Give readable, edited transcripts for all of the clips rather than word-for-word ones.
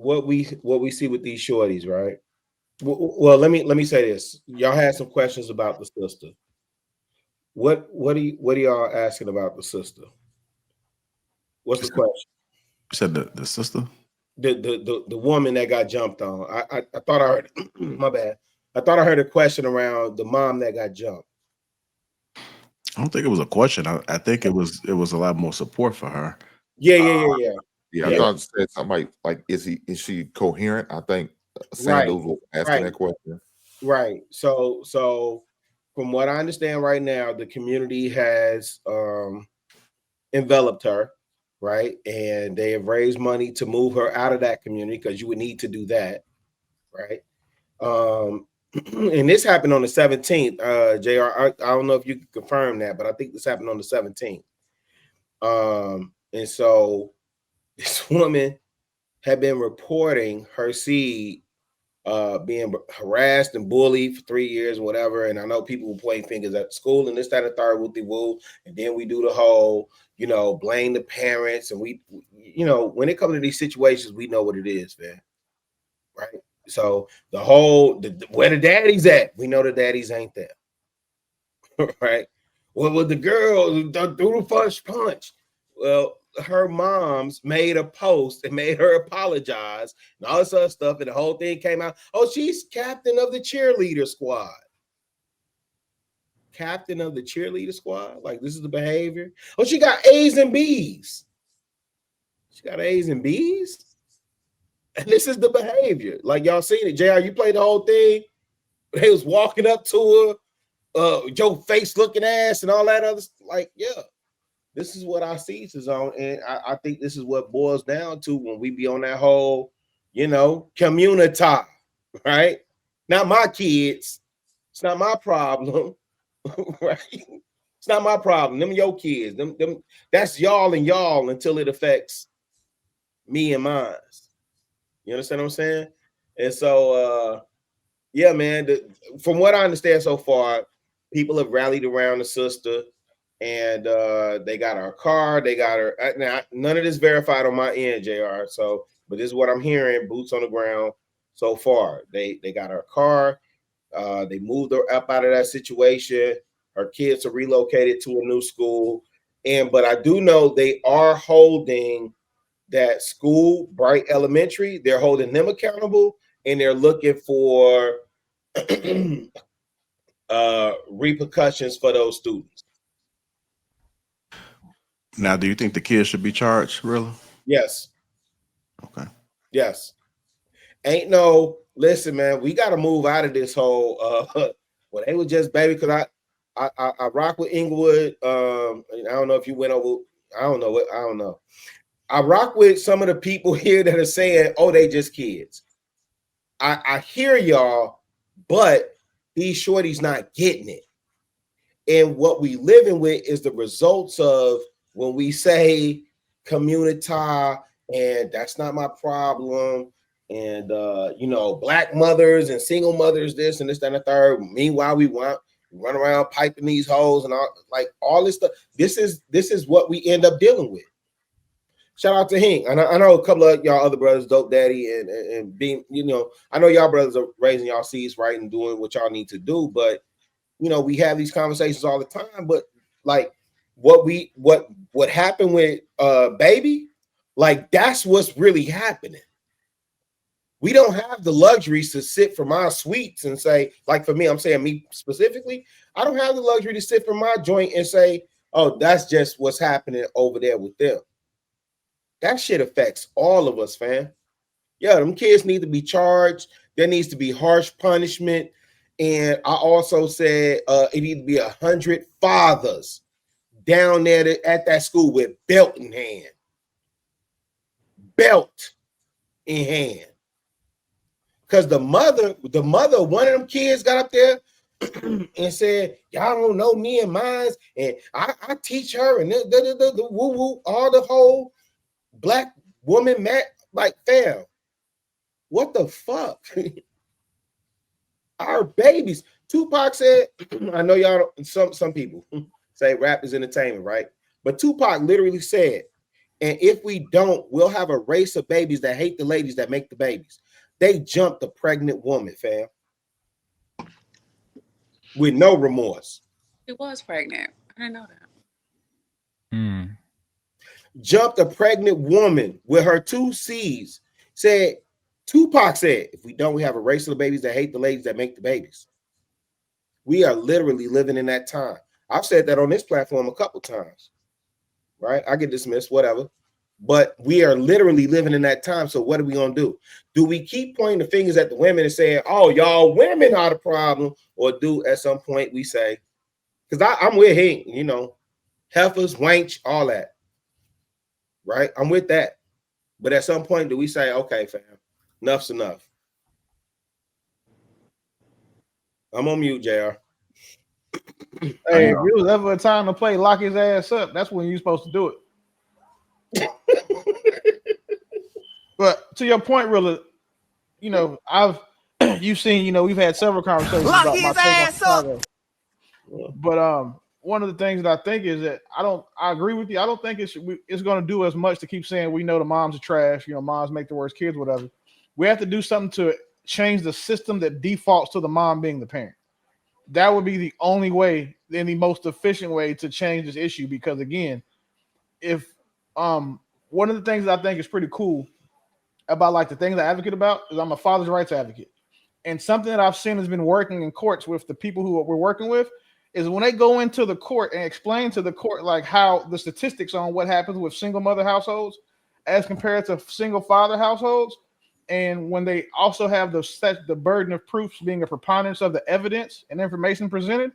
what we see with these shorties, right? Well, let me say this. Y'all had some questions about the sister. What are y'all asking about the sister? What's You the said, question? you said the sister. The woman that got jumped on. I thought I heard my bad. I thought I heard a question around the mom that got jumped. I don't think it was a question. I think it was a lot more support for her. Yeah, yeah, yeah, yeah, Yeah, I yeah. thought it said something like is she coherent? I think Right, Sandals was asking right, that question. right. So from what I understand right now, the community has enveloped her, right? And they have raised money to move her out of that community because you would need to do that, right? Um, and this happened on the 17th. JR, I don't know if you can confirm that, but I think this happened on the 17th. And so this woman had been reporting her seed being harassed and bullied for 3 years and whatever. And I know people will point fingers at school and this, that, and third, whoopty woo. And then we do the whole, blame the parents. And when it comes to these situations, we know what it is, man. Right. So the whole, where the daddies at, we know the daddies ain't there. Right. Well, with the girl who threw the first punch, well, her moms made a post and made her apologize and all this other stuff, and the whole thing came out. Oh, she's captain of the cheerleader squad. Captain of the cheerleader squad. Like, this is the behavior. Oh, she got A's and B's. She got A's and B's. And this is the behavior. Like, y'all seen it. JR, you played the whole thing. They was walking up to her, Joe face looking ass and all that other. Like, yeah. This is what I see is on, and I think this is what boils down to when we be on that whole, community, right? Not my kids. It's not my problem, right? It's not my problem. Them your kids. Them. That's y'all and y'all until it affects me and mine. You understand what I'm saying? And so, yeah, man. From what I understand so far, people have rallied around the sister. And they got our car. They got her. Now, none of this verified on my end, JR. So, but this is what I'm hearing. Boots on the ground so far. They got her car. They moved her up out of that situation. Her kids are relocated to a new school. But I do know they are holding that school, Bright Elementary. They're holding them accountable, and they're looking for repercussions for those students. Now, do you think the kids should be charged, really? Yes. Okay. Yes. Ain't no listen, man. We got to move out of this whole well, they were just baby because I rock with Inglewood. I don't know if you went over. I don't know what I don't know. I rock with some of the people here that are saying, "Oh, they just kids." I hear y'all, but these shorties not getting it. And what we living with is the results of when we say community, and that's not my problem. And black mothers and single mothers, this and this, that, and the third. Meanwhile, we run around piping these holes and all this stuff. This is what we end up dealing with. Shout out to Hink. And I know a couple of y'all other brothers, Dope Daddy and being, I know y'all brothers are raising y'all seeds right and doing what y'all need to do, but we have these conversations all the time, but like what happened with baby, like that's what's really happening. We don't have the luxuries to sit from our suites and say, like for me, I'm saying me specifically, I don't have the luxury to sit from my joint and say, oh, that's just what's happening over there with them. That shit affects all of us, fam. Yeah, them kids need to be charged. There needs to be harsh punishment. And I also said it need to be 100 fathers down there at that school with belt in hand. Belt in hand. Because the mother, one of them kids got up there and said, y'all don't know me and mine. And I teach her and the woo-woo, all the whole black woman, like, fam, what the fuck? Our babies. Tupac said, I know y'all, some people say rap is entertainment, right? But Tupac literally said, And if we don't, we'll have a race of babies that hate the ladies that make the babies. They jumped a pregnant woman, fam, with no remorse. She was pregnant. I didn't know that. Jumped a pregnant woman with her 2 C's. Said, Tupac said, if we don't, we have a race of the babies that hate the ladies that make the babies. We are literally living in that time. I've said that on this platform a couple times, right? I get dismissed, whatever. But we are literally living in that time. So what are we going to do? Do we keep pointing the fingers at the women and saying, oh, y'all women are the problem? Or do at some point we say, because I'm with him, you know, heifers, wench, all that. Right? I'm with that. But at some point, do we say, okay, fam, enough's enough? I'm on mute, JR. Hey, if it was ever a time to play lock his ass up, that's when you're supposed to do it. But to your point, really, you know, you've seen, you know, we've had several conversations Lock about his my take on ass up. Chicago. But one of the things that I think is that I agree with you. I don't think it's going to do as much to keep saying we know the moms are trash, you know, moms make the worst kids, whatever. We have to do something to change the system that defaults to the mom being the parent. That would be the only way, and the most efficient way to change this issue. Because again, if one of the things that I think is pretty cool about like the things I advocate about is I'm a father's rights advocate. And something that I've seen has been working in courts with the people who we're working with is when they go into the court and explain to the court like how the statistics on what happens with single mother households as compared to single father households. And when they also have the burden of proofs being a preponderance of the evidence and information presented,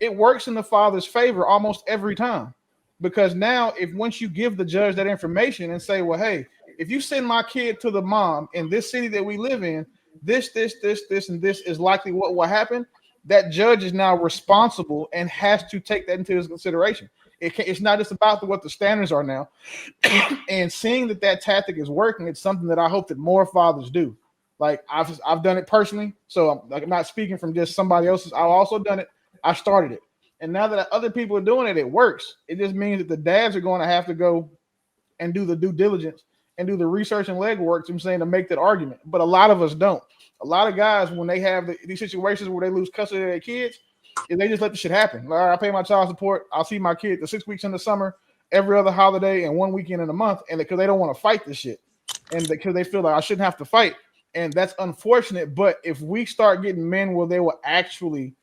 it works in the father's favor almost every time. Because now once you give the judge that information and say, well, hey, if you send my kid to the mom in this city that we live in, this, and this is likely what will happen, that judge is now responsible and has to take that into his consideration. It's not just about what the standards are now. And seeing that tactic is working, it's something that I hope that more fathers do. Like I've done it personally, so I'm not speaking from just somebody else's. I've also done it. I started it. And now that other people are doing it, it works. It just means that the dads are going to have to go and do the due diligence and do the research and legwork, I'm saying, to make that argument. But a lot of us don't. A lot of guys, when they have these situations where they lose custody of their kids, they just let the shit happen. Like, I pay my child support. I'll see my kid the 6 weeks in the summer, every other holiday, and 1 weekend in a month. And because they don't want to fight this shit. And because they feel like I shouldn't have to fight. And that's unfortunate. But if we start getting men where they will actually,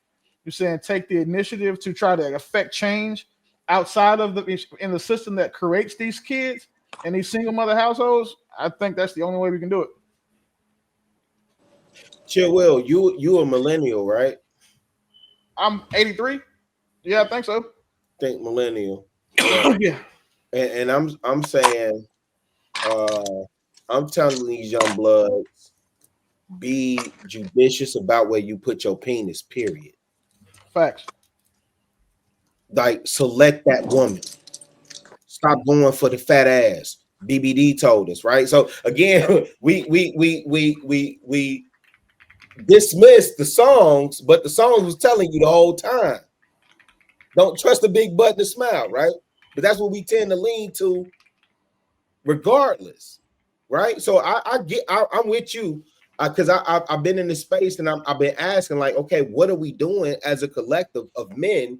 you're saying, take the initiative to try to affect change outside of in the system that creates these kids and these single mother households, I think that's the only way we can do it. Chill, Will, you a millennial, right? I'm 83. Yeah, I think so. Think millennial. Yeah. And I'm saying, I'm telling these young bloods, be judicious about where you put your penis, period. Facts. Like, select that woman. Stop going for the fat ass. BBD told us, right? So again, we dismissed the songs, but the songs was telling you the whole time. Don't trust the big butt to smile, right? But that's what we tend to lean to, regardless, right? So I'm with you because I've been in this space and I've been asking, like, okay, what are we doing as a collective of men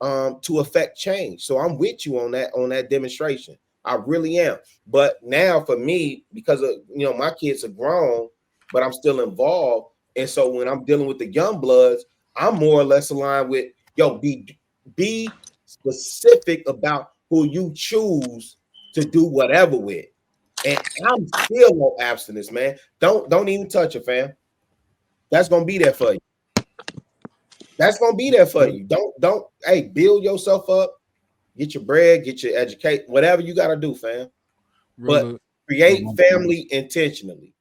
to affect change? So I'm with you on that demonstration. I really am. But now for me, because of, you know, my kids are grown, but I'm still involved. And so when I'm dealing with the young bloods, I'm more or less aligned with, yo, be specific about who you choose to do whatever with. And I'm still on abstinence, man. Don't even touch it, fam. That's gonna be there for you. That's gonna be there for you. Don't hey, build yourself up, get your bread, get your educate, whatever you gotta do, fam. But create family intentionally.